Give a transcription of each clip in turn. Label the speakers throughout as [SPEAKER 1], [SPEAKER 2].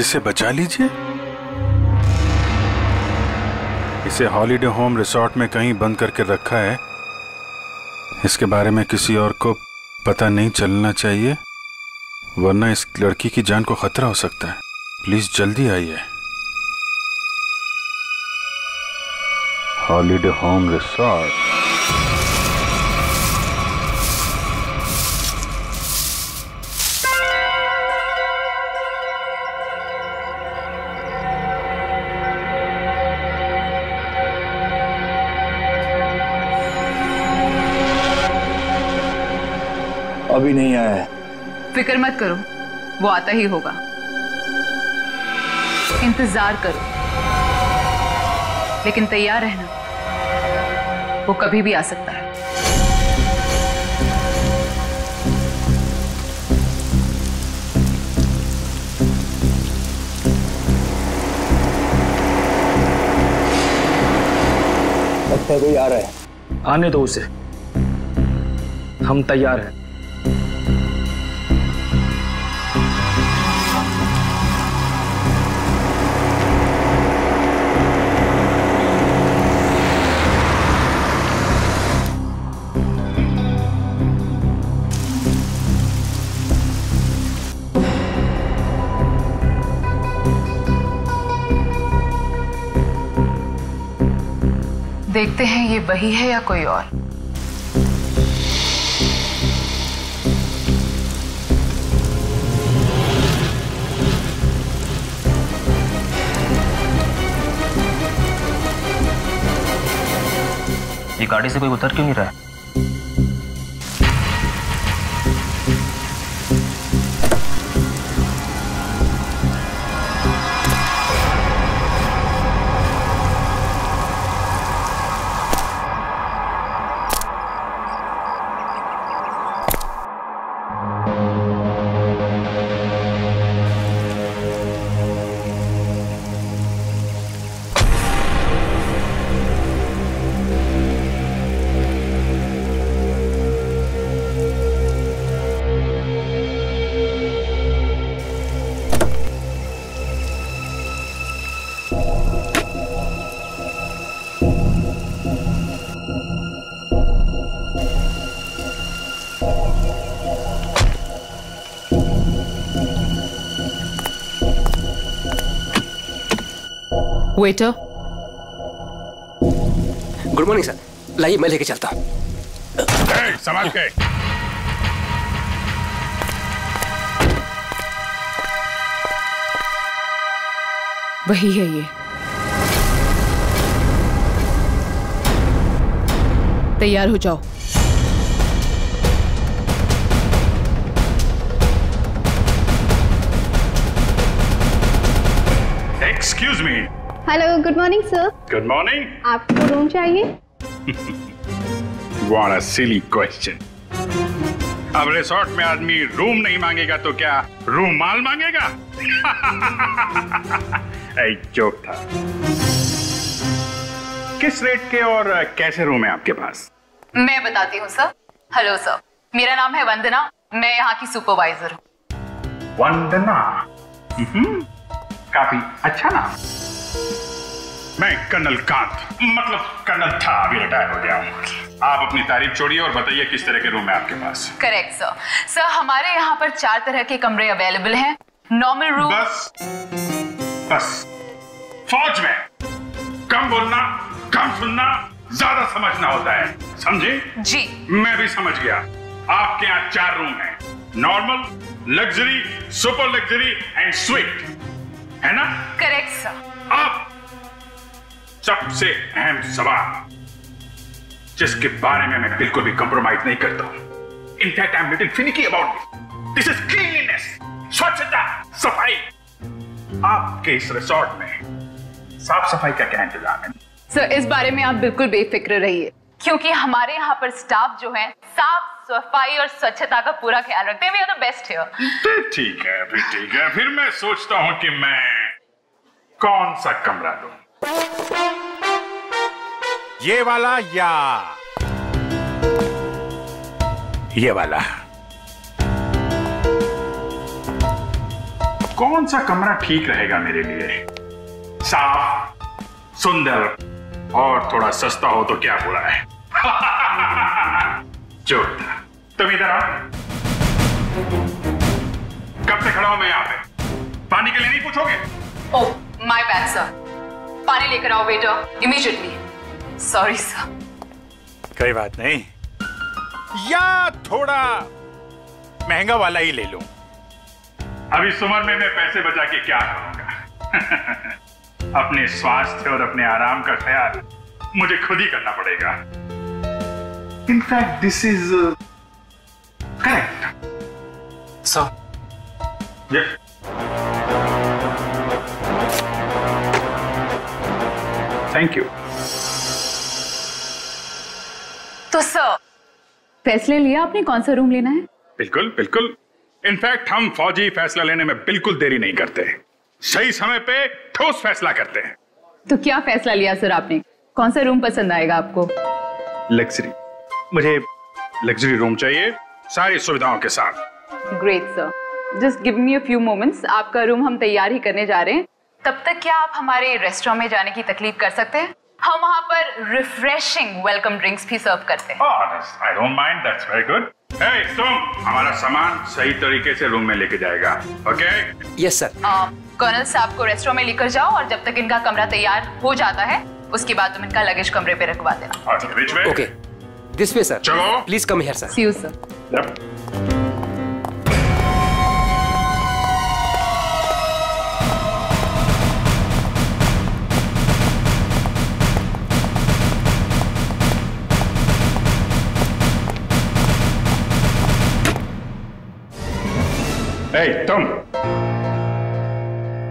[SPEAKER 1] Please इसे बचा लीजिए। इसे हॉलिडे होम रिसोर्ट में कहीं बंद करके रखा है। इसके बारे में किसी और को पता नहीं चलना चाहिए, वरना इस लड़की की जान को खतरा हो सकता है। प्लीज जल्दी आइए। Holiday home resort.
[SPEAKER 2] अभी नहीं आया है।
[SPEAKER 3] फिक्र मत करो, वो आता ही होगा। इंतजार करो, लेकिन तैयार रहना, वो कभी भी आ सकता है।
[SPEAKER 2] लगता है कोई आ रहा है।
[SPEAKER 4] आने दो उसे, हम तैयार हैं।
[SPEAKER 3] देखते हैं ये वही है या कोई और।
[SPEAKER 4] ये गाड़ी से कोई उतर क्यों नहीं रहा है?
[SPEAKER 3] वेटर।
[SPEAKER 5] गुड मॉर्निंग सर, लाइए मैं लेके चलता हूँ।
[SPEAKER 1] समझ गए।
[SPEAKER 3] वही है ये। तैयार हो जाओ।
[SPEAKER 1] Excuse me.
[SPEAKER 6] Hello, good morning sir.
[SPEAKER 1] Good morning.
[SPEAKER 6] आपको रूम चाहिए?
[SPEAKER 1] What a silly question. अब रिसोर्ट में आदमी रूम नहीं मांगेगा तो क्या रूमाल मांगेगा? एक जोक था। किस रेट के और कैसे रूम है आपके पास?
[SPEAKER 3] मैं बताती हूँ सर। हेलो सर, मेरा नाम है वंदना, मैं यहाँ की सुपरवाइजर हूँ।
[SPEAKER 1] वंदना? काफी अच्छा नाम। मैं कर्नल कांत, मतलब कर्नल था, अभी रिटायर हो गया हूँ। आप अपनी तारीफ छोड़िए और बताइए किस तरह के रूम है आपके पास।
[SPEAKER 3] Correct sir. सर हमारे यहाँ पर 4 तरह के कमरे अवेलेबल हैं। Normal room.
[SPEAKER 1] बस बस, फौज में कम बोलना, कम सुनना, ज्यादा समझना होता है, समझे? जी। मैं भी समझ गया। आपके यहाँ 4 रूम हैं, normal, luxury, super luxury and sweet, है ना?
[SPEAKER 3] Correct sir.
[SPEAKER 1] अब सबसे अहम सवाल, जिसके बारे में मैं बिल्कुल भी कंप्रोमाइज नहीं करता हूं। In fact I am little finicky about this. This is cleanliness, स्वच्छता, सफाई। आपके इस रिसोर्ट में साफ सफाई का क्या इंतजाम है?
[SPEAKER 3] सर इस बारे में आप बिल्कुल बेफिक्र रहिए, क्योंकि हमारे यहाँ पर स्टाफ जो है साफ सफाई और स्वच्छता का पूरा ख्याल रखते हैं। We are the best here.
[SPEAKER 1] ठीक है, फिर ठीक है। फिर मैं सोचता हूं कि मैं कौन सा कमरा लूं, ये वाला या ये वाला? कौन सा कमरा ठीक रहेगा मेरे लिए? साफ, सुंदर और थोड़ा सस्ता हो तो क्या बुरा है? जोरदार। तुम इधर आओ। कब से खड़ा हूं मैं यहाँ पे? पानी के लिए नहीं पूछोगे?
[SPEAKER 3] ओह, माय बैड सर। पानी लेकर आओ वेटर, इमीडिएटली। Sorry sir.
[SPEAKER 1] कोई बात नहीं, या थोड़ा महंगा वाला ही ले लूं। अब इस उम्र में मैं पैसे बचा के क्या करूंगा? अपने स्वास्थ्य और अपने आराम का ख्याल मुझे खुद ही करना पड़ेगा। In fact this is correct
[SPEAKER 4] sir.
[SPEAKER 1] Thank you.
[SPEAKER 3] तो सर, फैसले लिया आपने कौन सा रूम लेना है?
[SPEAKER 1] बिल्कुल बिल्कुल। इनफैक्ट हम फौजी फैसला लेने में बिल्कुल देरी नहीं करते, सही समय पे ठोस फैसला करते हैं।
[SPEAKER 3] तो क्या फैसला लिया सर आपने? कौन सा रूम पसंद आएगा आपको?
[SPEAKER 1] लग्जरी। मुझे लग्जरी रूम चाहिए, सारी सुविधाओं के साथ।
[SPEAKER 3] Great sir, just give me a few moments. आपका रूम हम तैयार ही करने जा रहे हैं। तब तक क्या आप हमारे रेस्टोरेंट में जाने की तकलीफ कर सकते हैं? हम वहाँ पर रिफ्रेशिंग वेलकम ड्रिंक्स भी सर्व करते हैं।
[SPEAKER 1] I don't mind, that's very good. Hey, तुम हमारा सामान सही तरीके से रूम में लेके जाएगा, ओके?
[SPEAKER 5] Yes sir.
[SPEAKER 3] कर्नल साहब को रेस्टोरेंट में लेकर जाओ और जब तक इनका कमरा तैयार हो जाता है उसके बाद तुम इनका लगेज कमरे पे रखवा देना।
[SPEAKER 5] Okay, this way sir.
[SPEAKER 1] चलो।
[SPEAKER 5] Please come here sir.
[SPEAKER 3] See you sir.
[SPEAKER 1] तुम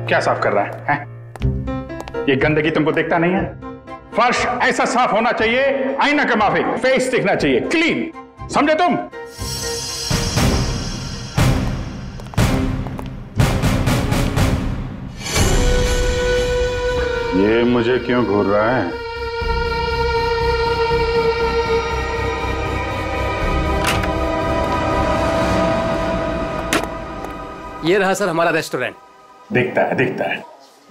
[SPEAKER 1] क्या साफ कर रहा है? ये गंदगी तुमको दिखता नहीं है? फर्श ऐसा साफ होना चाहिए, आईना के माफिक, फेस दिखना चाहिए क्लीन, समझे तुम? ये मुझे क्यों घूर रहा है?
[SPEAKER 5] ये रहा सर हमारा रेस्टोरेंट।
[SPEAKER 1] दिखता है।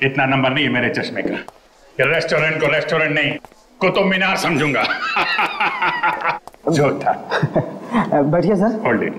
[SPEAKER 1] इतना नंबर नहीं है मेरे चश्मे का। ये रेस्टोरेंट को रेस्टोरेंट नहीं, कुतुब मीनार समझूंगा। जो था।
[SPEAKER 2] बैठिए सर।
[SPEAKER 1] Hold it.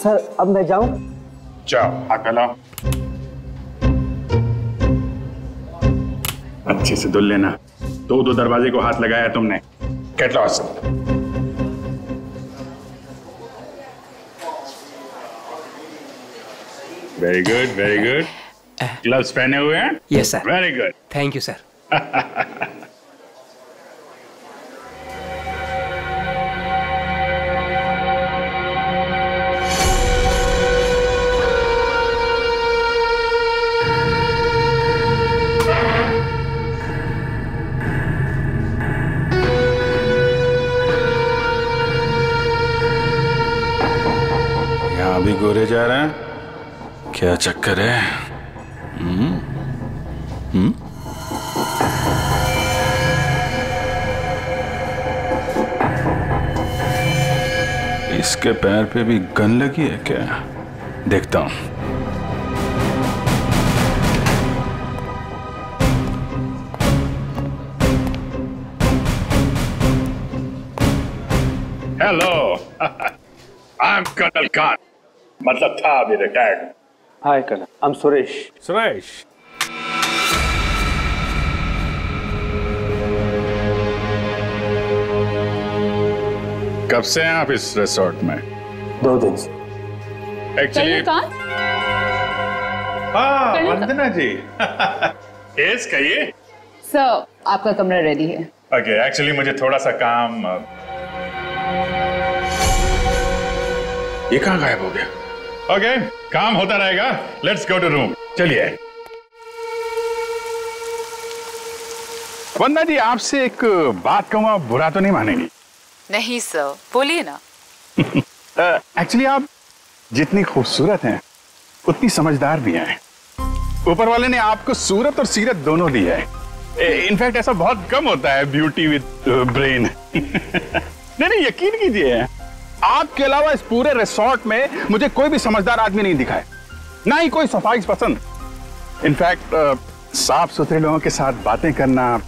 [SPEAKER 2] सर अब मैं जाऊं?
[SPEAKER 1] जाओ, हाथ फैलाओ। अच्छे से धुल लेना। दो दरवाजे को हाथ लगाया तुमने। Get lost. Very good. Gloves पहने हुए हैं?
[SPEAKER 5] Yes sir.
[SPEAKER 1] Very good.
[SPEAKER 5] Thank you sir.
[SPEAKER 1] अभी गोरे जा रहे हैं, क्या चक्कर है? इसके पैर पे भी गन लगी है क्या? देखता हूं। Hello, I am colonel Khan. मतलब था, अभी retired.
[SPEAKER 2] Hi colonel, I am Suresh.
[SPEAKER 1] कब से हैं आप इस रिसोर्ट में?
[SPEAKER 2] 2 दिन से।
[SPEAKER 1] एक्चुअली वंदना जी। यस, कहिए।
[SPEAKER 3] सर, आपका कमरा रेडी है।
[SPEAKER 1] ओके, एक्चुअली मुझे थोड़ा सा काम। ये कहाँ गायब हो गया? ओके, काम होता रहेगा। Let's go to room. चलिए। वंदना जी, आपसे एक बात कहूँ, आप बुरा तो नहीं मानेंगी?
[SPEAKER 3] नहीं सर, बोलिए ना।
[SPEAKER 1] एक्चुअली आप जितनी खूबसूरत हैं उतनी समझदार भी हैं। ऊपर वाले ने आपको सूरत और सीरत दोनों दी है। इनफैक्ट ऐसा बहुत कम होता है, ब्यूटी विद ब्रेन। नहीं, यकीन कीजिए, आपके अलावा इस पूरे रिसोर्ट में मुझे कोई भी समझदार आदमी नहीं दिखा है, ना ही कोई सफाई पसंद। इनफैक्ट साफ सुथरे लोगों के साथ बातें करना,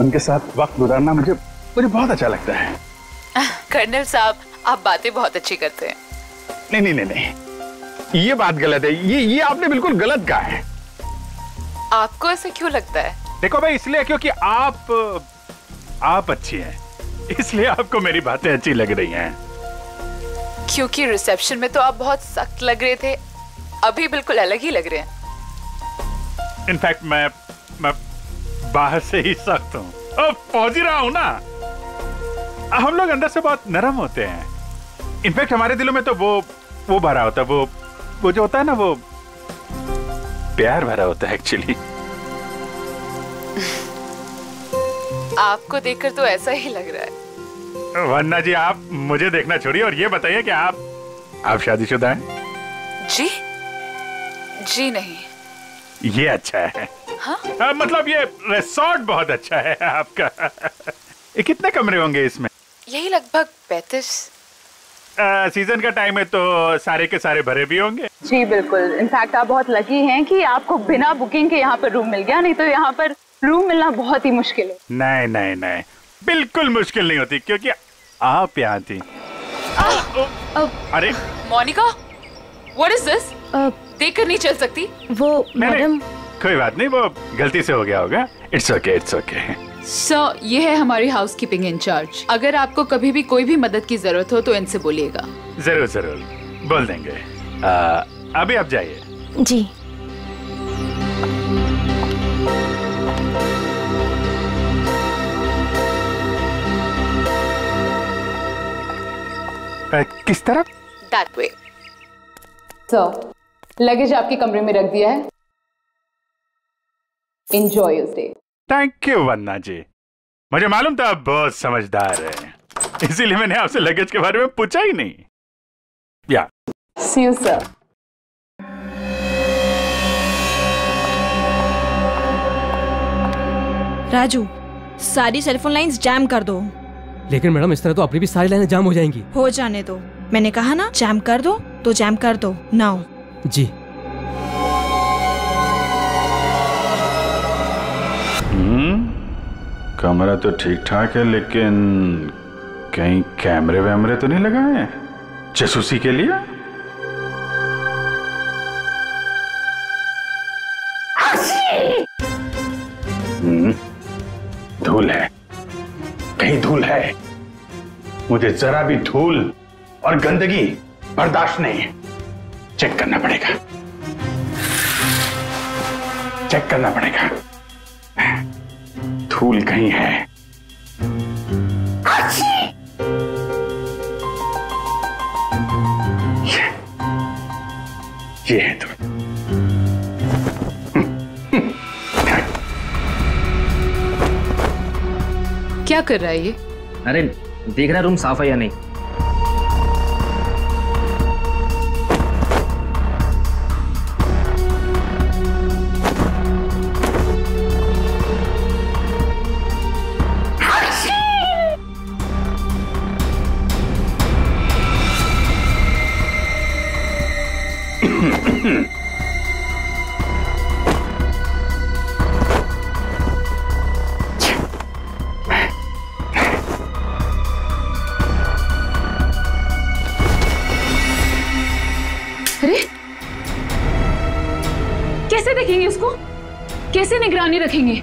[SPEAKER 1] उनके साथ वक्त गुजारना मुझे बहुत अच्छा लगता है।
[SPEAKER 3] कर्नल साहब, आप बातें बहुत अच्छी करते हैं।
[SPEAKER 1] नहीं, ये बात गलत है। ये आपने बिल्कुल गलत कहा है।
[SPEAKER 3] आपको ऐसे क्यों लगता है?
[SPEAKER 1] देखो भाई, इसलिए क्योंकि आप अच्छी हैं, इसलिए आपको मेरी बातें अच्छी लग रही हैं।
[SPEAKER 3] क्योंकि रिसेप्शन में तो आप बहुत सख्त लग रहे थे, अभी बिल्कुल अलग ही लग रहे हैं।
[SPEAKER 1] इनफैक्ट मैं बाहर से ही सख्त हूँ, अब पहुंच ही रहा हूँ ना। हम लोग अंदर से बहुत नरम होते हैं। इनफैक्ट हमारे दिलों में तो वो भरा होता है, वो जो होता है ना, वो प्यार भरा होता है एक्चुअली।
[SPEAKER 3] आपको देखकर तो ऐसा ही लग रहा है।
[SPEAKER 1] वंदना जी, आप मुझे देखना छोड़िए और ये बताइए कि आप शादीशुदा हैं?
[SPEAKER 3] जी नहीं।
[SPEAKER 1] ये अच्छा है।
[SPEAKER 3] हाँ?
[SPEAKER 1] मतलब ये रिसोर्ट बहुत अच्छा है आपका। कितने कमरे होंगे इसमें?
[SPEAKER 3] यही लगभग 35।
[SPEAKER 1] सीजन का टाइम है तो सारे के सारे भरे भी होंगे।
[SPEAKER 3] जी बिल्कुल। इनफैक्ट आप बहुत लकी हैं कि आपको बिना बुकिंग के यहाँ पर रूम मिल गया, नहीं तो यहाँ पर रूम मिलना बहुत ही मुश्किल है।
[SPEAKER 1] नहीं, बिल्कुल मुश्किल नहीं होती, क्योंकि आप यहाँ थी। अरे
[SPEAKER 3] मोनिका, व्हाट इज दिस? देखकर नहीं चल सकती?
[SPEAKER 6] वो मैडम।
[SPEAKER 1] कोई बात नहीं, वो गलती से हो गया होगा। It's okay.
[SPEAKER 3] सर, ये है हमारी हाउसकीपिंग इंचार्ज। अगर आपको कभी भी कोई भी मदद की जरूरत हो तो इनसे बोलिएगा।
[SPEAKER 1] जरूर बोल देंगे। अभी आप जाइए।
[SPEAKER 6] जी।
[SPEAKER 1] किस तरफ?
[SPEAKER 3] That way. सर, लगेज आपके कमरे में रख दिया है। Enjoy your stay.
[SPEAKER 1] Thank you Vandana ji, मुझे मालूम था आप बहुत समझदार हैं, इसीलिए मैंने आपसे लगेज के बारे में पूछा ही नहीं। या
[SPEAKER 3] See you, sir.
[SPEAKER 7] राजू, सारी सेलफोन लाइंस जैम कर दो।
[SPEAKER 5] लेकिन मैडम, इस तरह तो अपनी भी सारी लाइनें जाम हो जाएंगी।
[SPEAKER 7] हो जाने दो, मैंने कहा ना जैम कर दो तो जैम कर दो। नाउ।
[SPEAKER 5] जी।
[SPEAKER 1] कमरा तो ठीक ठाक है, लेकिन कहीं कैमरे वैमरे तो नहीं लगाए हैं जासूसी के लिए? धूल है, कहीं धूल है। मुझे जरा भी धूल और गंदगी बर्दाश्त नहीं है। चेक करना पड़ेगा। धूल कहीं है। ये है धूल।
[SPEAKER 3] क्या कर रहा है ये?
[SPEAKER 4] अरे देख रहा रूम साफ है या नहीं।
[SPEAKER 3] अरे कैसे देखेंगे उसको? कैसे निगरानी रखेंगे?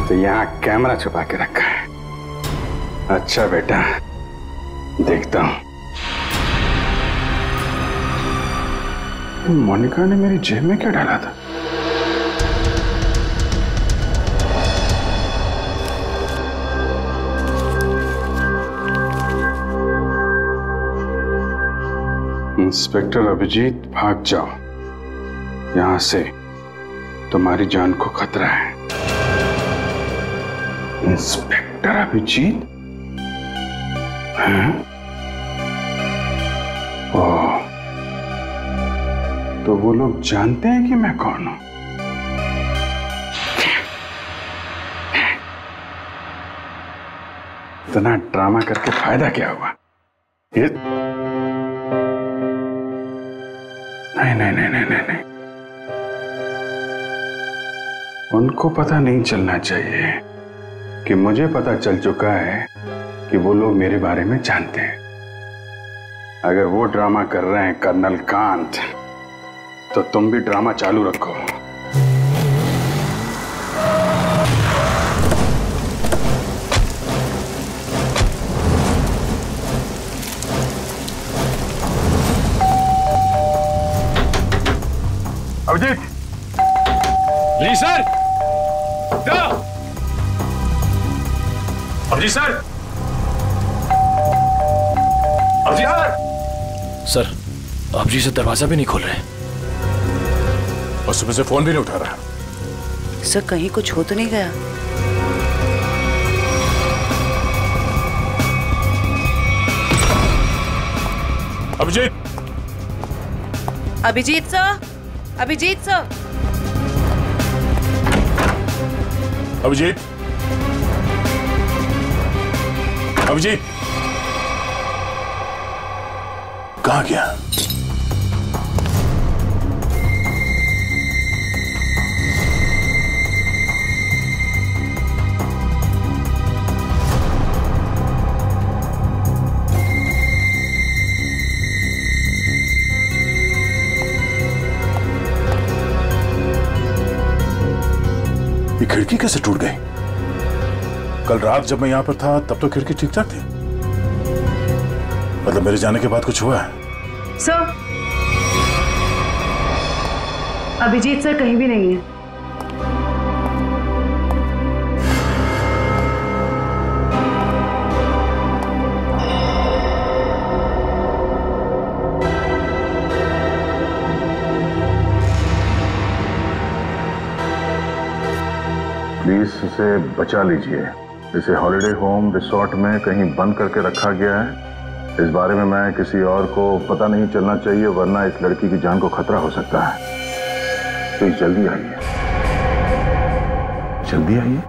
[SPEAKER 1] तो यहाँ कैमरा छुपा के रखा है। अच्छा बेटा, देखता हूं। मोनिका ने मेरी जेब में क्या डाला था? इंस्पेक्टर अभिजीत, भाग जाओ। यहां से तुम्हारी जान को खतरा है। इंस्पेक्टर अभिजीत? हैं? ओह, तो वो लोग जानते हैं कि मैं कौन हूं? इतना ड्रामा करके फायदा क्या हुआ? ये नहीं नहीं नहीं नहीं नहीं नहीं, उनको पता नहीं चलना चाहिए कि मुझे पता चल चुका है कि वो लोग मेरे बारे में जानते हैं। अगर वो ड्रामा कर रहे हैं कर्नल कांत, तो तुम भी ड्रामा चालू रखो। अभिजीत!
[SPEAKER 8] जी sir. Abhijit sir! Abhijit sir! Sir, Abhijeet से दरवाजा भी नहीं खोल रहे और सुबह से फोन भी नहीं उठा रहा।
[SPEAKER 9] सर, कहीं कुछ हो तो नहीं गया?
[SPEAKER 8] अभिजीत!
[SPEAKER 9] अभिजीत सर! अभिजीत सर!
[SPEAKER 8] अभिजीत! अभिजीत! कहाँ गया? ये खिड़की कैसे टूट गई? कल रात जब मैं यहां पर था तब तो खिड़की ठीक ठाक थी। मतलब मेरे जाने के बाद कुछ हुआ है?
[SPEAKER 9] सर, अभिजीत सर कहीं भी नहीं है।
[SPEAKER 1] प्लीज इसे बचा लीजिए। इसे हॉलिडे होम रिसोर्ट में कहीं बंद करके रखा गया है। इस बारे में मैं किसी और को पता नहीं चलना चाहिए, वरना इस लड़की की जान को खतरा हो सकता है। प्लीज जल्दी आइए, जल्दी आइए।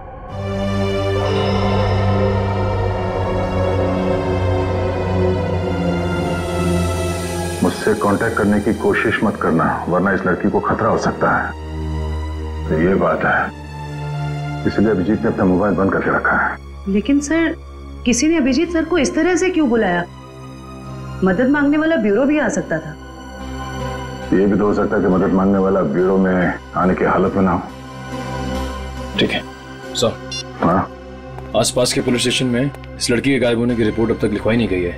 [SPEAKER 1] मुझसे कांटेक्ट करने की कोशिश मत करना, वरना इस लड़की को खतरा हो सकता है। तो ये बात है, इसलिए अभिजीत ने अपना मोबाइल बंद करके रखा है।
[SPEAKER 9] लेकिन सर, किसी ने अभिजीत सर को इस तरह से क्यों बुलाया? मदद मांगने वाला ब्यूरो भी आ सकता था।
[SPEAKER 1] ये भी तो हो सकता है कि मदद मांगने वाला ब्यूरो में आने की हालत में ना हो।
[SPEAKER 8] ठीक है सर।
[SPEAKER 1] हाँ,
[SPEAKER 8] आसपास के पुलिस स्टेशन में इस लड़की के गायब होने की रिपोर्ट अब तक लिखवाई नहीं गई है।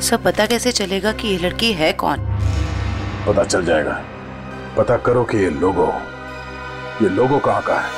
[SPEAKER 9] सर, पता कैसे चलेगा कि ये लड़की है कौन?
[SPEAKER 8] पता चल जाएगा। पता करो कि ये लोगो कहाँ का है।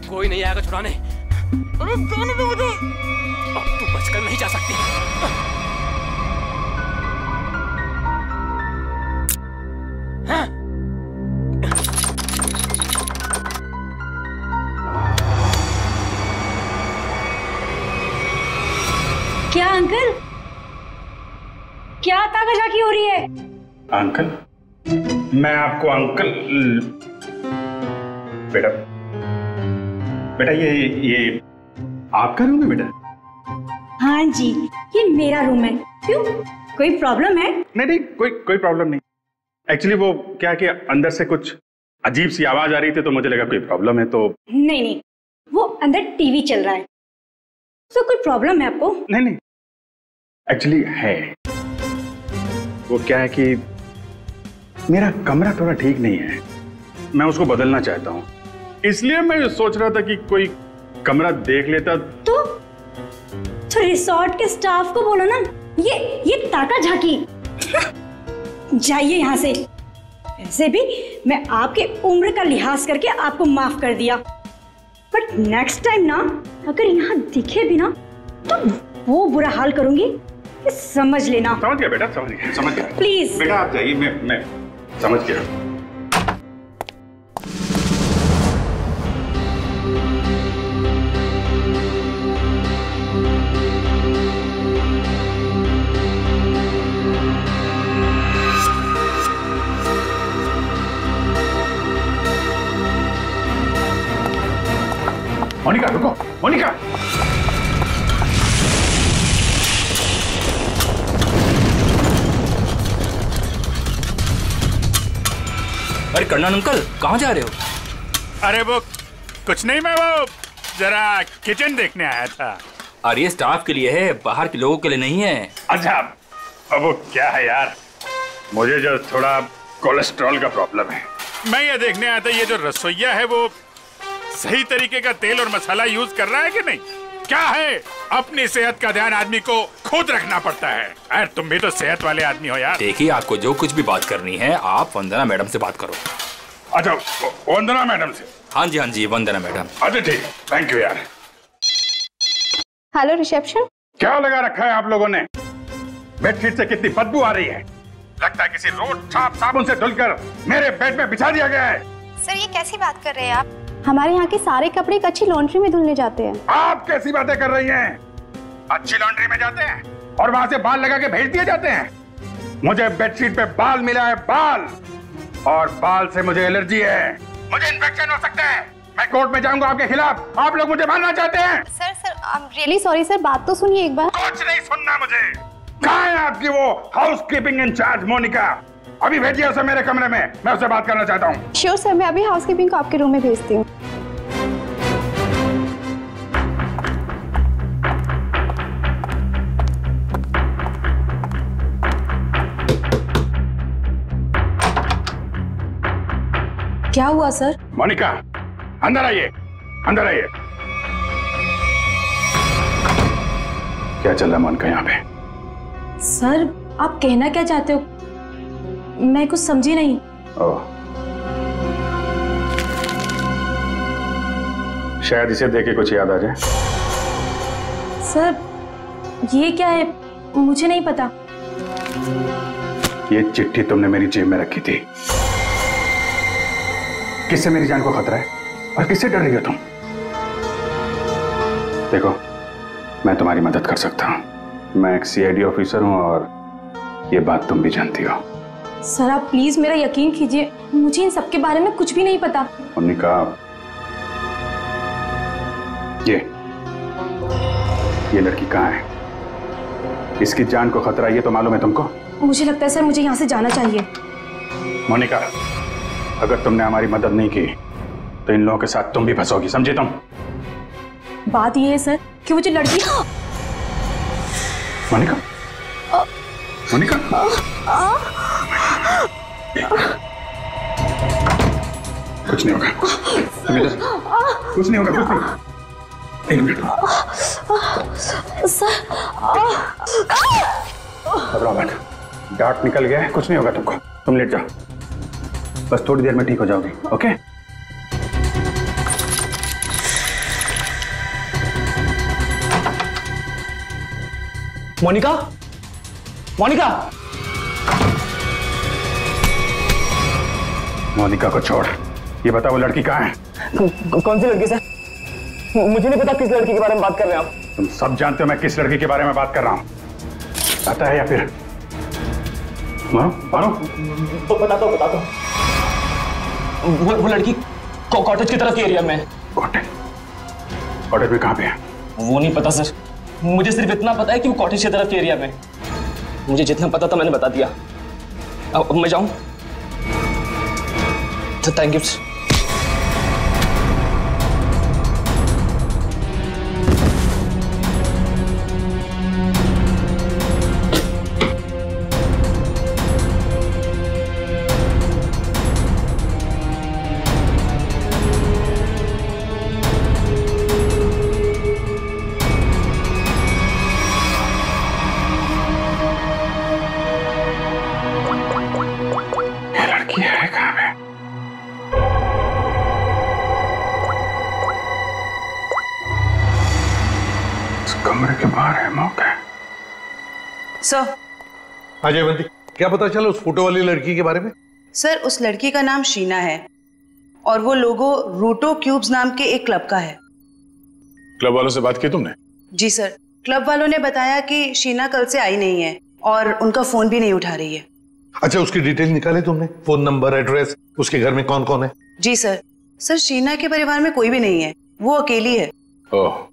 [SPEAKER 5] कोई नहीं आएगा छुड़ाने। अरे जाने दो मुझे। अब तू बचकर नहीं जा सकती। हाँ?
[SPEAKER 10] क्या अंकल? क्या ताकाजाकी हो रही है?
[SPEAKER 1] अंकल? मैं आपको अंकल बेटा ये आपका रूम है बेटा?
[SPEAKER 10] हाँ जी, ये मेरा रूम है। क्यों, कोई प्रॉब्लम है?
[SPEAKER 1] नहीं, कोई प्रॉब्लम नहीं। एक्चुअली वो क्या कि अंदर से कुछ अजीब सी आवाज आ रही थी तो मुझे लगा कोई प्रॉब्लम है तो।
[SPEAKER 10] नहीं, वो अंदर टीवी चल रहा है, तो कोई प्रॉब्लम है आपको?
[SPEAKER 1] नहीं, एक्चुअली है। वो क्या है कि मेरा कमरा थोड़ा ठीक नहीं है, मैं उसको बदलना चाहता हूँ, इसलिए मैं सोच रहा था कि कोई कमरा देख लेता।
[SPEAKER 10] तो रिसोर्ट के स्टाफ को बोलो ना, ये ताका झाकी। जाइए यहाँ से। ऐसे भी मैं आपके उम्र का लिहाज करके आपको माफ कर दिया, बट नेक्स्ट टाइम ना अगर यहाँ दिखे भी ना तो वो बुरा हाल करूंगी, ये समझ लेना।
[SPEAKER 1] समझ गया बेटा, समझ गया।
[SPEAKER 10] प्लीज
[SPEAKER 1] बेटा आप जाइए, मैं समझ गया। मोनिका रुको, मोनिका।
[SPEAKER 5] अरे कर्नल अंकल, कहाँ जा रहे हो?
[SPEAKER 1] अरे वो कुछ नहीं, मैं वो जरा किचन देखने आया था।
[SPEAKER 5] अरे ये स्टाफ के लिए है, बाहर के लोगों के लिए नहीं है।
[SPEAKER 1] अच्छा, अब वो क्या है यार, मुझे जो थोड़ा कोलेस्ट्रॉल का प्रॉब्लम है, मैं ये देखने आया था ये जो रसोइया है वो सही तरीके का तेल और मसाला यूज कर रहा है कि नहीं। क्या है, अपनी सेहत का ध्यान आदमी को खुद रखना पड़ता है। अरे तुम भी तो सेहत वाले आदमी हो यार।
[SPEAKER 5] देखिए, आपको जो कुछ भी बात करनी है आप वंदना मैडम से बात करो।
[SPEAKER 1] अच्छा, वंदना मैडम से?
[SPEAKER 5] हाँ जी, वंदना मैडम।
[SPEAKER 1] अच्छा ठीक, थैंक यू यार।
[SPEAKER 6] Hello reception.
[SPEAKER 1] क्या लगा रखा है आप लोगों ने? बेडशीट से कितनी बदबू आ रही है, लगता है किसी रोज साबुन से धुलकर मेरे बेड में बिछा दिया गया है।
[SPEAKER 6] सर ये कैसी बात कर रहे हैं आप? हमारे यहाँ के सारे कपड़े एक अच्छी लॉन्ड्री में धुलने जाते हैं।
[SPEAKER 1] आप कैसी बातें कर रही हैं? अच्छी लॉन्ड्री में जाते हैं और वहाँ से बाल लगा के भेज दिए जाते हैं। मुझे बेडशीट पे बाल मिला है, बाल, और बाल से मुझे एलर्जी है, मुझे इन्फेक्शन हो सकता है। मैं कोर्ट में जाऊंगा आपके खिलाफ। आप लोग मुझे मारना चाहते हैं?
[SPEAKER 6] Sir I am really sorry sir, बात तो सुनिए एक बार।
[SPEAKER 1] कुछ नहीं सुनना मुझे। कहाँ है आपकी वो हाउस कीपिंग इंचार्ज मोनिका? अभी भेजिए उसे मेरे कमरे में, मैं उससे बात करना चाहता हूँ।
[SPEAKER 6] श्योर सर, मैं अभी हाउस कीपिंग को आपके रूम में भेजती हूँ।
[SPEAKER 10] क्या हुआ सर?
[SPEAKER 1] मोनिका अंदर आइए, अंदर आइए। क्या चल रहा है मोनिका यहाँ पे?
[SPEAKER 10] सर आप कहना क्या चाहते हो, मैं कुछ समझी नहीं।
[SPEAKER 1] ओह, शायद इसे देख के कुछ याद आ जाए।
[SPEAKER 10] सर ये क्या है, मुझे नहीं पता।
[SPEAKER 1] ये चिट्ठी तुमने मेरी जेब में रखी थी। किससे मेरी जान को खतरा है और किससे डर रही हो तुम? देखो, मैं तुम्हारी मदद कर सकता हूं। मैं एक सीआईडी ऑफिसर हूं और ये बात तुम भी जानती हो।
[SPEAKER 10] सर आप प्लीज मेरा यकीन कीजिए, मुझे इन सब के बारे में कुछ भी नहीं पता।
[SPEAKER 1] मोनिका, ये लड़की कहाँ है? इसकी जान को खतरा ये तो मालूम है तुमको?
[SPEAKER 10] मुझे लगता है सर मुझे यहाँ से जाना चाहिए।
[SPEAKER 1] मोनिका, अगर तुमने हमारी मदद नहीं की तो इन लोगों के साथ तुम भी फंसोगी, समझे तुम?
[SPEAKER 10] बात ये है सर कि वो जो लड़की।
[SPEAKER 1] मोनिका, मोनिका, कुछ नहीं होगा, कुछ नहीं होगा, कुछ नहीं। एक मिनट, घबराओ मत, डार्ट निकल गया है, कुछ नहीं होगा तुमको। तुम लेट जाओ, बस थोड़ी देर में ठीक हो जाओगी। ओके?
[SPEAKER 4] मोनिका, मोनिका,
[SPEAKER 1] मोनिका को छोड़, ये बता वो लड़की कहाँ है?
[SPEAKER 4] कौन सी लड़की सर? मुझे नहीं पता किस लड़की के बारे में बात कर रहे हैं आप।
[SPEAKER 1] तुम सब जानते हो मैं किस लड़की के बारे में बात कर रहा हूँ, पता है या फिर मानो?
[SPEAKER 4] तो बता दो। वो लड़की कॉटेज की तरफ के एरिया में।
[SPEAKER 1] कॉटेज में कहाँ पे है?
[SPEAKER 4] वो नहीं पता सर, मुझे सिर्फ इतना पता है कि वो कॉटेज की तरफ के एरिया में। मुझे जितना पता था मैंने बता दिया। अब मैं जाऊं? तो थैंक यू।
[SPEAKER 1] कमरे के बाहर है मौका।
[SPEAKER 11] सर।
[SPEAKER 12] हाँ जयवंती, क्या पता चला उस फोटो वाली लड़की के बारे में?
[SPEAKER 11] सर, उस लड़की का नाम शीना है और वो लोगो रूटो क्यूब्स नाम के एक क्लब का है।
[SPEAKER 1] क्लब वालों से बात की तुमने?
[SPEAKER 11] जी सर, क्लब वालों ने बताया कि शीना कल से आई नहीं है और उनका फोन भी नहीं उठा रही है।
[SPEAKER 12] अच्छा, उसकी डिटेल निकाले तुमने? फोन नंबर, एड्रेस, उसके घर में कौन कौन है?
[SPEAKER 11] जी सर। सर, शीना के परिवार में कोई भी नहीं है, वो अकेली है।
[SPEAKER 1] ओह,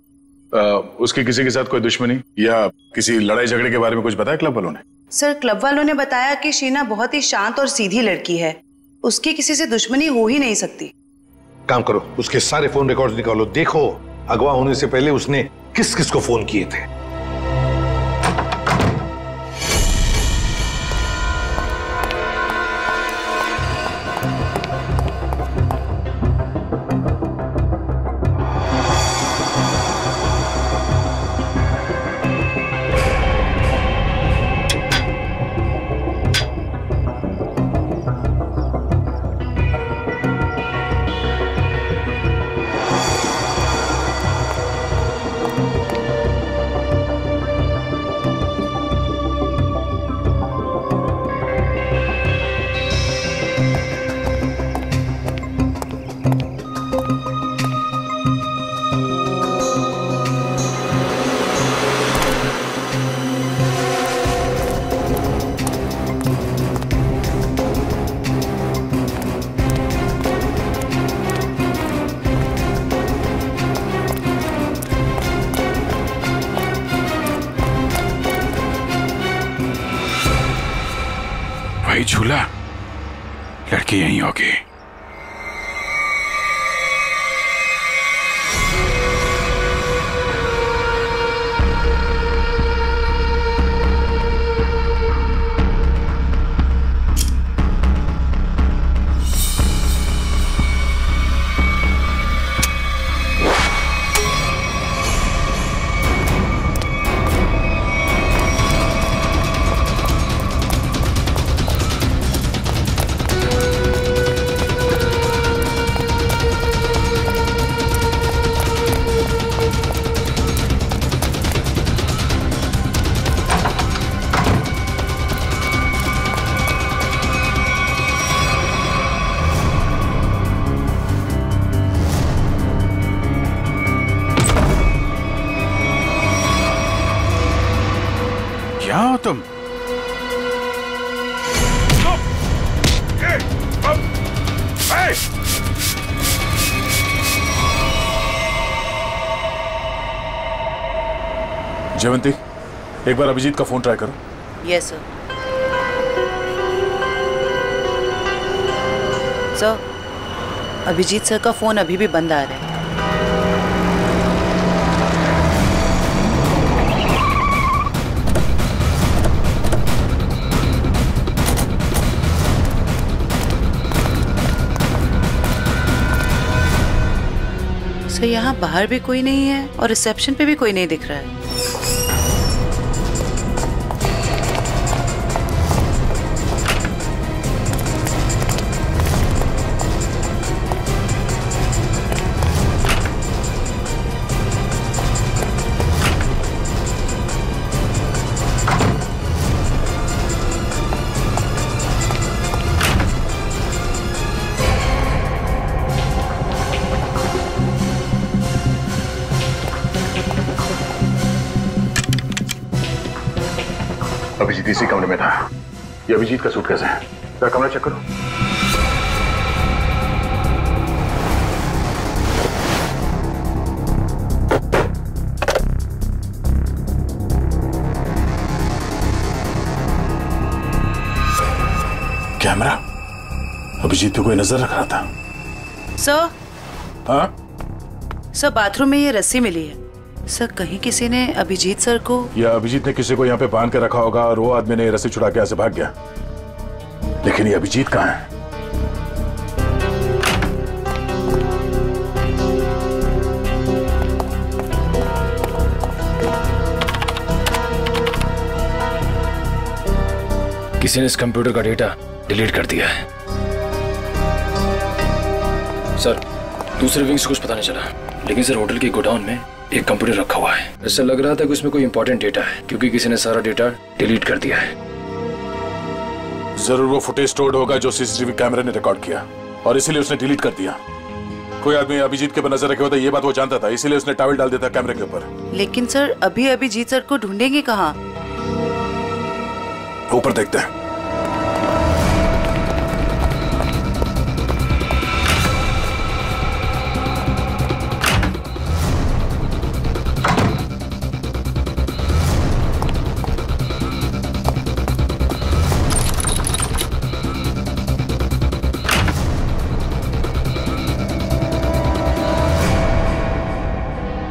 [SPEAKER 1] उसकी किसी के साथ कोई दुश्मनी या किसी लड़ाई झगड़े के बारे में कुछ बताया क्लब वालों ने?
[SPEAKER 11] सर, क्लब वालों ने बताया कि शीना बहुत ही शांत और सीधी लड़की है, उसकी किसी से दुश्मनी हो ही नहीं सकती।
[SPEAKER 12] काम करो, उसके सारे फोन रिकॉर्ड्स निकालो, देखो अगवा होने से पहले उसने किस किस को फोन किए थे।
[SPEAKER 1] वही झूला, लड़की यहीं होगी। क्या हो तुम? जयवंती, एक बार अभिजीत का फोन ट्राई करो।
[SPEAKER 11] Yes sir. Sir, Abhijit sir का फोन अभी भी बंद आ रहा है। सर, यहाँ बाहर भी कोई नहीं है और रिसेप्शन पे भी कोई नहीं दिख रहा है।
[SPEAKER 1] अभिजीत इसी कमरे में था। ये अभिजीत का सूटकेस है। क्या कमरा चेक करो।
[SPEAKER 8] अभिजीत पे कोई नजर रख रहा था?
[SPEAKER 11] सर।
[SPEAKER 8] हाँ
[SPEAKER 11] सर, बाथरूम में ये रस्सी मिली है। सर, कहीं किसी ने अभिजीत सर को,
[SPEAKER 8] या अभिजीत ने किसी को यहाँ पे बांध के रखा होगा और वो आदमी ने रस्सी छुड़ा के ऐसे भाग गया। लेकिन ये अभिजीत कहाँ है? किसी ने इस कंप्यूटर का डेटा डिलीट कर दिया है। सर, दूसरे विंग से कुछ पता नहीं चला, लेकिन सर होटल के गोडाउन में एक कंप्यूटर रखा हुआ है। ऐसा लग रहा था कि उसमें कोई इंपॉर्टेंट डेटा है, क्योंकि किसी ने सारा डेटा डिलीट कर दिया है। जरूर वो फुटेज स्टोर्ड होगा जो सीसीटीवी कैमरे ने रिकॉर्ड किया, और इसीलिए उसने डिलीट कर दिया। कोई आदमी अभिजीत के ऊपर नजर रखे होता, ये बात वो जानता था, इसीलिए उसने टॉवल डाल दिया था कैमरे के ऊपर।
[SPEAKER 11] लेकिन सर, अभी अभिजीत सर को ढूंढेंगे कहाँ?
[SPEAKER 8] ऊपर देखते हैं।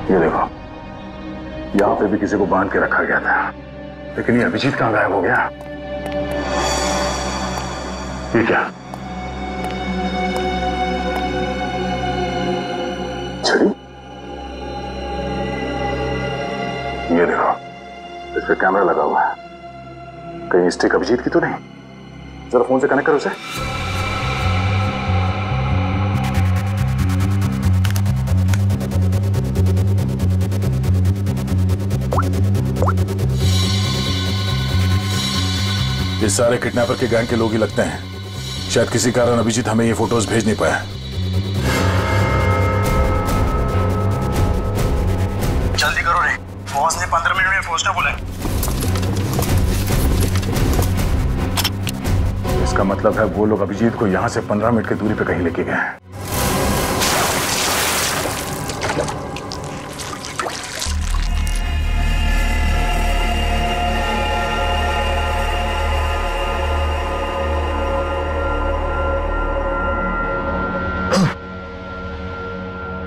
[SPEAKER 1] ये देखो, यहाँ पे भी किसी को बांध के रखा गया था, लेकिन ये अभिजीत कहाँ गायब हो गया? ये क्या? छड़ी? ये देखो, इस पे कैमरा लगा हुआ है। कहीं स्टिक अभिजीत की तो नहीं? जरा फोन से कनेक्ट करो उसे।
[SPEAKER 8] ये सारे किडनैपर के गैंग के लोग ही लगते हैं। शायद किसी कारण अभिजीत हमें ये फोटोज भेज नहीं पाया।
[SPEAKER 13] जल्दी करो रे, बॉस ने 15 मिनट में पहुंचना बोला है।
[SPEAKER 1] इसका मतलब है वो लोग अभिजीत को यहां से 15 मिनट की दूरी पे कहीं लेके गए हैं।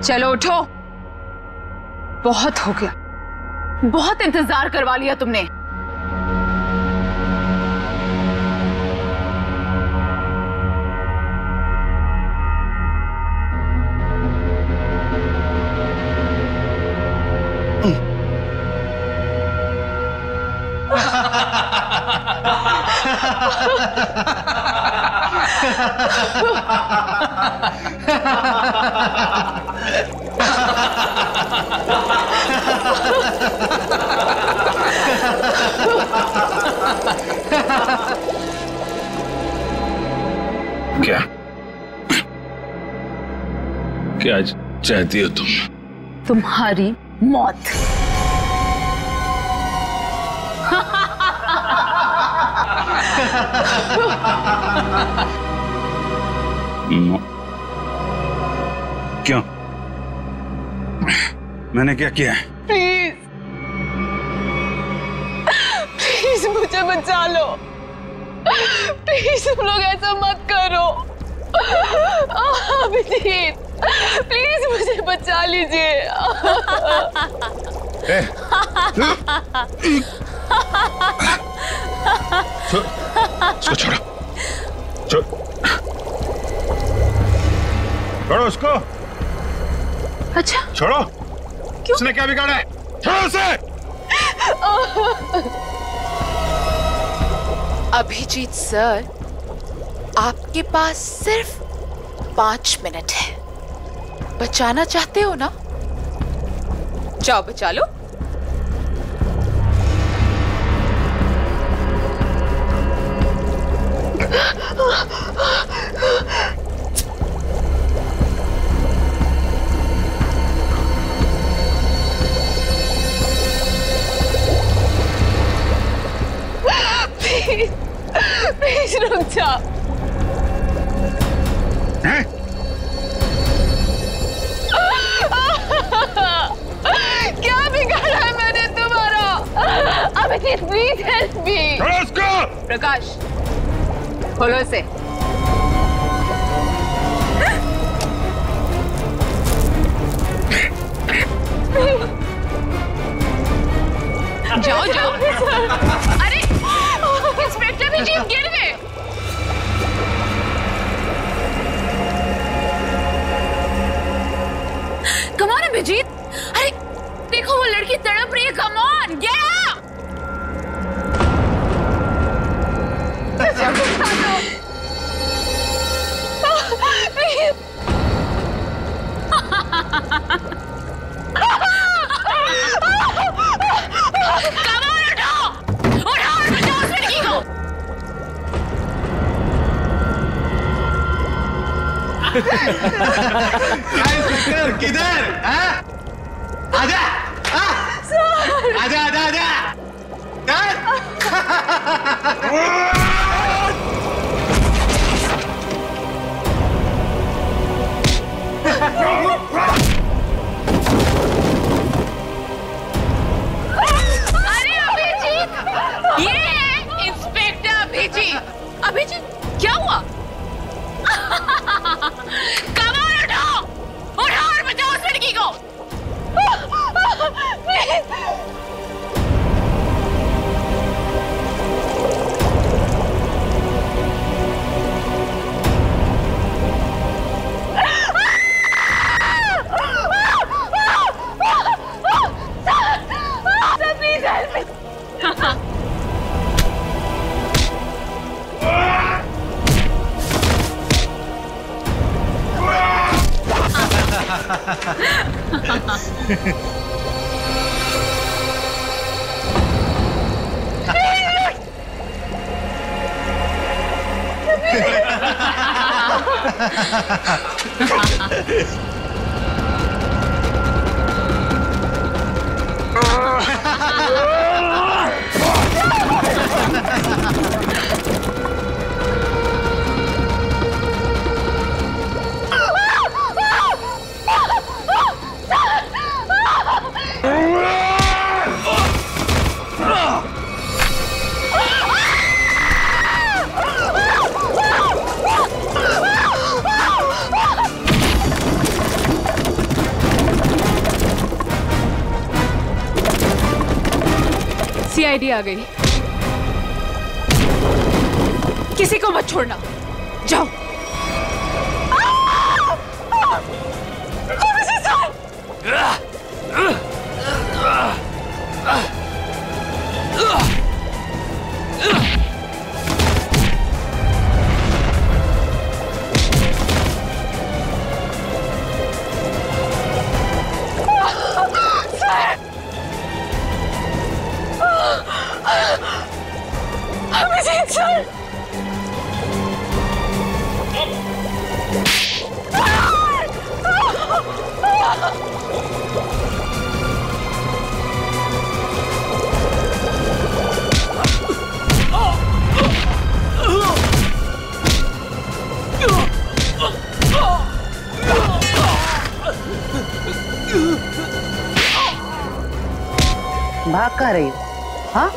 [SPEAKER 3] चलो उठो, बहुत हो गया, बहुत इंतजार करवा लिया तुमने।
[SPEAKER 1] क्या क्या चाहती हो तुम?
[SPEAKER 3] तुम्हारी मौत।
[SPEAKER 13] क्यों? मैंने क्या किया?
[SPEAKER 3] प्लीज प्लीज मुझे बचा लो। प्लीज तुम लोग ऐसा मत करो। अभिजीत, प्लीज मुझे बचा लीजिए।
[SPEAKER 1] उसको छोड़ो, छोड़ो उसको।
[SPEAKER 3] अच्छा,
[SPEAKER 1] छोड़ो।
[SPEAKER 3] क्यों?
[SPEAKER 1] उसने क्या बिगाड़ा है? छोड़ो उसे।
[SPEAKER 14] अभिजीत सर, आपके पास सिर्फ 5 मिनट है। बचाना चाहते हो ना? जाओ बचा लो।
[SPEAKER 3] प्लीज रुक जाओ। क्या बिगाड़ा है मैंने तुम्हारा? Abhijeet, please help me. Prakash, खोलो इसे। देखो वो लड़की तड़प रही है। Come on get up.
[SPEAKER 15] किधर? आजा आजा आजा आजा।
[SPEAKER 3] अरे अभिजीत, ये है इंस्पेक्टर अभिजीत। अभिजीत क्या हुआ? कमाल उठाओ और बचाओ उस लड़की को। Please help me. सीआईडी आ गई। किसी को मत छोड़ना, जाओ। अभिजीत सर,
[SPEAKER 11] भाग कहाँ रही हो? हाँ?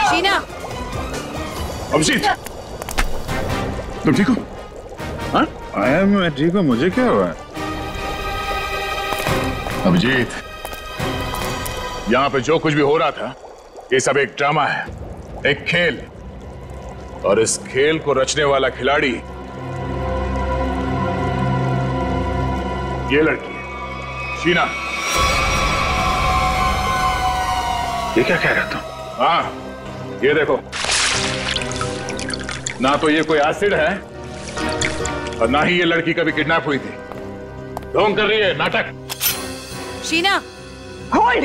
[SPEAKER 3] शीना,
[SPEAKER 1] अभिजीत, तुम ठीक हो? हाँ? मैं ठीक हूँ। मुझे क्या हुआ? अभिजीत, यहाँ पे जो कुछ भी हो रहा था, ये सब एक ड्रामा है, एक खेल, और इस खेल को रचने वाला खिलाड़ी ये लड़की है, शीना। ये क्या कह रहा तुम? हाँ, ये देखो, ना तो ये कोई एसिड है और ना ही ये लड़की कभी किडनैप हुई थी। ढोंग कर रही है, नाटक।
[SPEAKER 3] शीना,
[SPEAKER 16] होल्ड।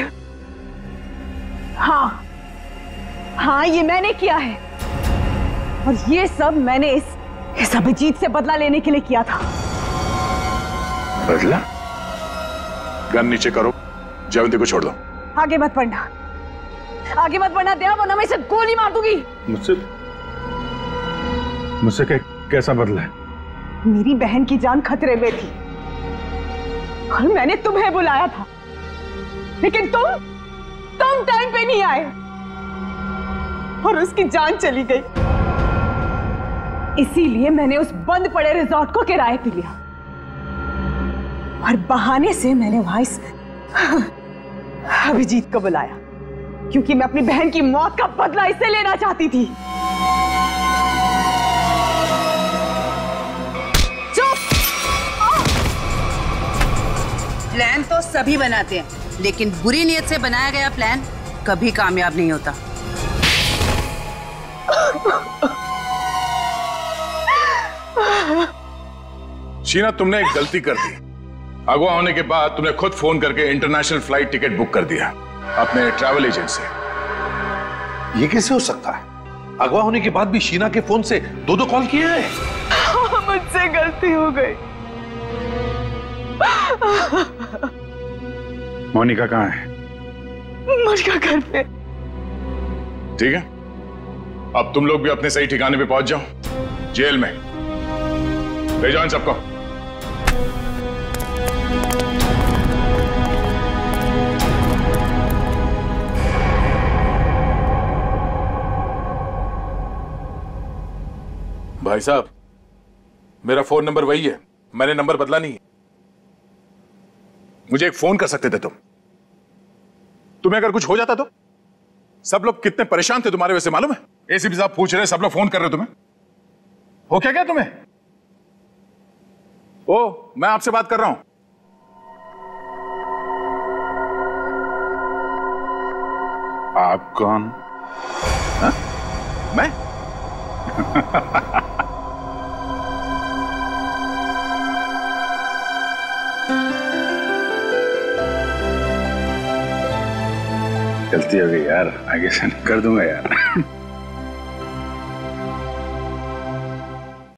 [SPEAKER 16] हाँ हाँ, ये मैंने किया है, और ये सब मैंने इस अभिजीत से बदला लेने के लिए किया था।
[SPEAKER 1] बदला? गन नीचे करो, जयवंती को छोड़ दो।
[SPEAKER 16] आगे मत बढ़ना, आगे मत बढ़ना दया, वरना मैं इसे गोली मार दूंगी।
[SPEAKER 1] मुझसे कैसा बदला है?
[SPEAKER 16] मेरी बहन की जान खतरे में थी और मैंने तुम्हें बुलाया था, लेकिन तुम टाइम पे नहीं आए और उसकी जान चली गई। इसीलिए मैंने उस बंद पड़े रिजॉर्ट को किराए पे लिया और बहाने से मैंने वहां इस अभिजीत को बुलाया क्योंकि मैं अपनी बहन की मौत का बदला इससे लेना चाहती थी।
[SPEAKER 11] प्लान तो सभी बनाते हैं, लेकिन बुरी नीयत से बनाया गया प्लान कभी कामयाब नहीं होता।
[SPEAKER 12] शीना, तुमने एक गलती कर दी। अगवा होने के बाद तुमने खुद फोन करके इंटरनेशनल फ्लाइट टिकट बुक कर दिया अपने ट्रैवल एजेंट से। ये कैसे हो सकता है? अगवा होने के बाद भी शीना के फोन से दो कॉल किए हैं।
[SPEAKER 16] मुझसे गलती हो गई।
[SPEAKER 1] मोनिका कहाँ है?
[SPEAKER 16] मोनिका घर पे।
[SPEAKER 12] ठीक है, अब तुम लोग भी अपने सही ठिकाने पे पहुंच जाओ, जेल में ले जाओ इन सबको।
[SPEAKER 1] भाई साहब, मेरा फोन नंबर वही है, मैंने नंबर बदला नहीं है।
[SPEAKER 12] मुझे एक फोन कर सकते थे तुम। तुम्हें अगर कुछ हो जाता तो? सब लोग कितने परेशान थे तुम्हारे वजह से, मालूम है? एसीपी साहब पूछ रहे, सब लोग फोन कर रहे तुम्हें। हो क्या तुम्हें? ओ, मैं आपसे बात कर रहा हूं।
[SPEAKER 1] आप कौन?
[SPEAKER 12] हा? मैं?
[SPEAKER 1] गलती हो गई यार, आगे से नहीं कर दूंगा यार।